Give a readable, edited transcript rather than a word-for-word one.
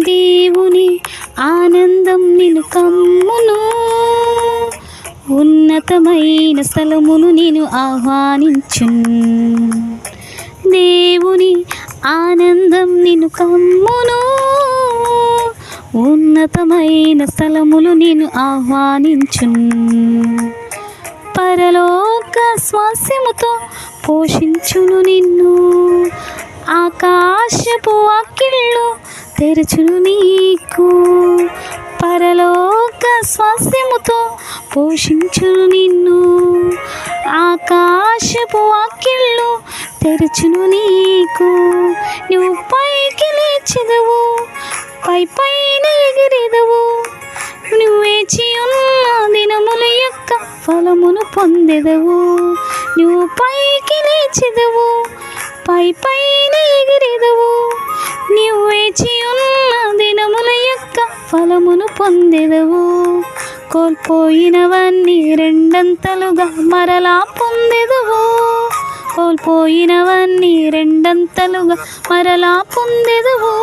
దేవుని ఆనందం నిన్ను కమ్మును, ఉన్నతమైన స్థలమును నేను ఆహ్వానించున్. దేవుని ఆనందం నిన్ను కమ్మును, ఉన్నతమైన స్థలములు నేను ఆహ్వానించున్. పరలోక స్వాస్యముతో పోషించును నిన్ను, ఆకాశపు వాకిళ్ళు తెరచును నీకు. పరలోక స్వాస్యముతో పోషించును నిన్ను, ఆకాశపు వాకిళ్ళు తెరచును నీకు. నువ్వు పైకి లేచెదవు, పై పైన ఎగిరెదవు, నువ్వు వేచి ఉన్న దినముల యొక్క ఫలమును పొందెదవు. నువ్వు పైకి లేచెదవు, పై పైన ఎగిరెదవు, నీవు వేచి ఉన్న దినముల యొక్క ఫలమును పొందెదవు. కోల్పోయినవన్నీ రెండంతలుగా మరలా పొందెదవు, కోల్పోయినవన్నీ రెండంతలుగా మరలా పొందెదవు.